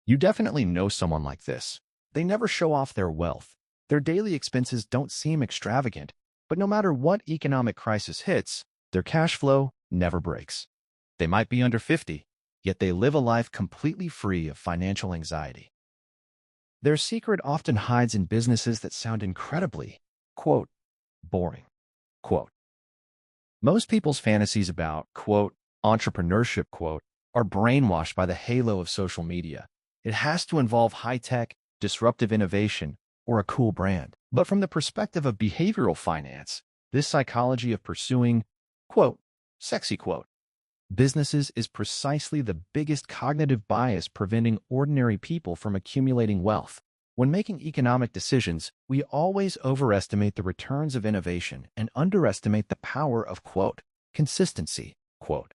You definitely know someone like this. They never show off their wealth. Their daily expenses don't seem extravagant, but no matter what economic crisis hits, their cash flow never breaks. They might be under 50, yet they live a life completely free of financial anxiety. Their secret often hides in businesses that sound incredibly, quote, boring, quote. Most people's fantasies about, quote, entrepreneurship, quote, are brainwashed by the halo of social media. It has to involve high-tech, disruptive innovation, or a cool brand. But from the perspective of behavioral finance, this psychology of pursuing, quote, sexy, quote, businesses is precisely the biggest cognitive bias preventing ordinary people from accumulating wealth. When making economic decisions, we always overestimate the returns of innovation and underestimate the power of, quote, consistency, quote.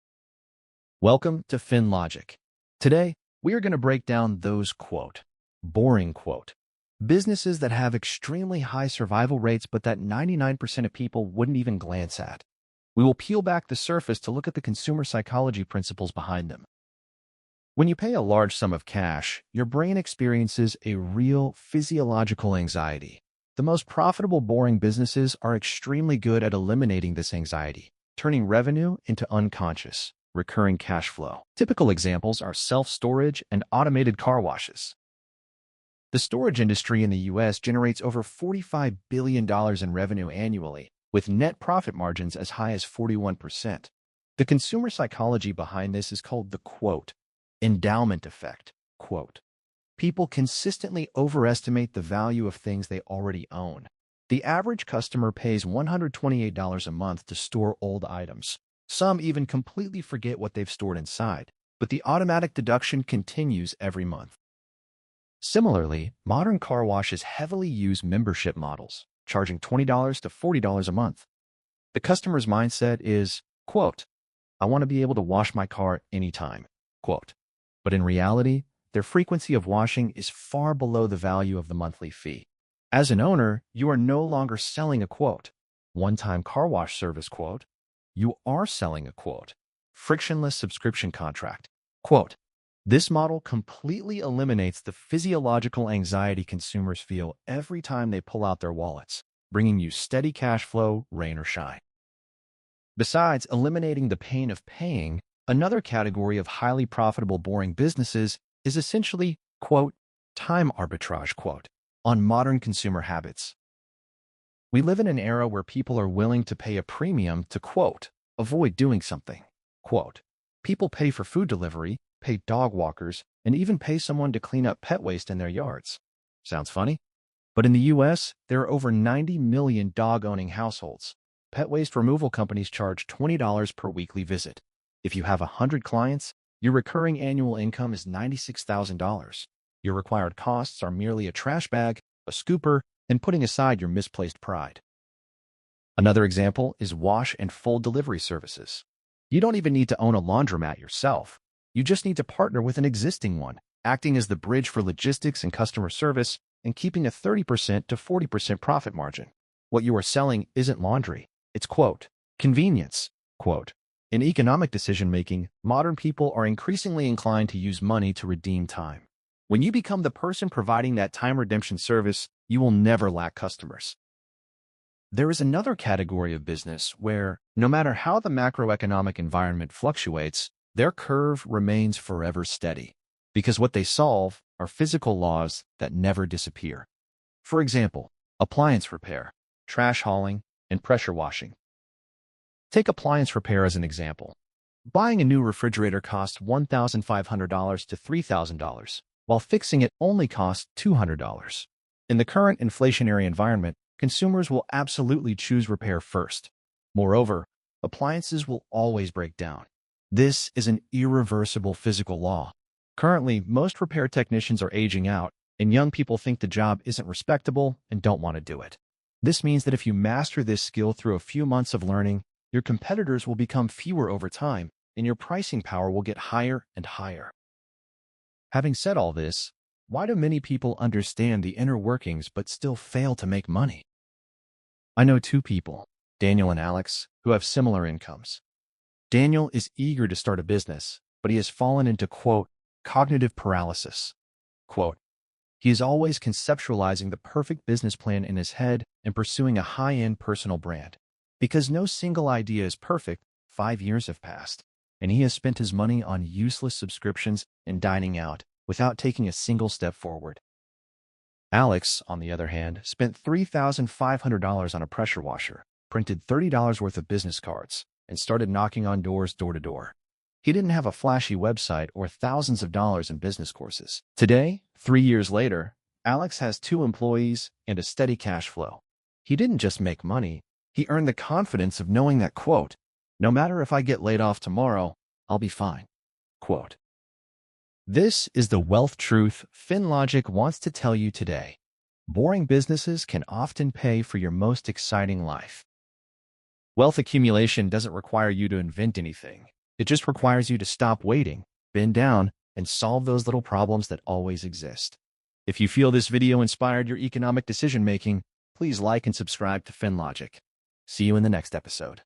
Welcome to FinLogic. Today, we are going to break down those, quote, boring, quote, businesses that have extremely high survival rates but that 99% of people wouldn't even glance at. We will peel back the surface to look at the consumer psychology principles behind them. When you pay a large sum of cash, your brain experiences a real physiological anxiety. The most profitable boring businesses are extremely good at eliminating this anxiety, turning revenue into unconscious, recurring cash flow. Typical examples are self-storage and automated car washes. The storage industry in the U.S. generates over $45 billion in revenue annually, with net profit margins as high as 41%. The consumer psychology behind this is called the, quote, endowment effect, quote. People consistently overestimate the value of things they already own. The average customer pays $128 a month to store old items. Some even completely forget what they've stored inside, but the automatic deduction continues every month. Similarly, modern car washes heavily use membership models, charging $20 to $40 a month. The customer's mindset is, quote, I want to be able to wash my car anytime, quote. But in reality, their frequency of washing is far below the value of the monthly fee. As an owner, you are no longer selling a, quote, one-time car wash service, quote. You are selling a, quote, frictionless subscription contract, quote. This model completely eliminates the physiological anxiety consumers feel every time they pull out their wallets, bringing you steady cash flow, rain or shine. Besides eliminating the pain of paying, another category of highly profitable boring businesses is essentially, quote, time arbitrage, quote, on modern consumer habits. We live in an era where people are willing to pay a premium to, quote, avoid doing something, quote. People pay for food delivery, pay dog walkers, and even pay someone to clean up pet waste in their yards. Sounds funny? But in the U.S., there are over 90 million dog-owning households. Pet waste removal companies charge $20 per weekly visit. If you have 100 clients, your recurring annual income is $96,000. Your required costs are merely a trash bag, a scooper, and putting aside your misplaced pride. Another example is wash and fold delivery services. You don't even need to own a laundromat yourself. You just need to partner with an existing one, acting as the bridge for logistics and customer service and keeping a 30% to 40% profit margin. What you are selling isn't laundry. It's, quote, convenience, quote. In economic decision-making, modern people are increasingly inclined to use money to redeem time. When you become the person providing that time redemption service, you will never lack customers. There is another category of business where, no matter how the macroeconomic environment fluctuates, their curve remains forever steady, because what they solve are physical laws that never disappear. For example, appliance repair, trash hauling, and pressure washing. Take appliance repair as an example. Buying a new refrigerator costs $1,500 to $3,000, while fixing it only costs $200. In the current inflationary environment, consumers will absolutely choose repair first. Moreover, appliances will always break down. This is an irreversible physical law. Currently, most repair technicians are aging out, and young people think the job isn't respectable and don't want to do it. This means that if you master this skill through a few months of learning, your competitors will become fewer over time, and your pricing power will get higher and higher. Having said all this, why do many people understand the inner workings but still fail to make money? I know two people, Daniel and Alex, who have similar incomes. Daniel is eager to start a business, but he has fallen into, quote, cognitive paralysis. Quote, he is always conceptualizing the perfect business plan in his head and pursuing a high-end personal brand. Because no single idea is perfect, 5 years have passed, and he has spent his money on useless subscriptions and dining out without taking a single step forward. Alex, on the other hand, spent $3,500 on a pressure washer, printed $30 worth of business cards, and started knocking on doors door to door. He didn't have a flashy website or thousands of dollars in business courses. Today, 3 years later, Alex has 2 employees and a steady cash flow. He didn't just make money, he earned the confidence of knowing that, quote, no matter if I get laid off tomorrow, I'll be fine. Quote. This is the wealth truth FinLogic wants to tell you today. Boring businesses can often pay for your most exciting life. Wealth accumulation doesn't require you to invent anything. It just requires you to stop waiting, bend down, and solve those little problems that always exist. If you feel this video inspired your economic decision-making, please like and subscribe to FinLogic. See you in the next episode.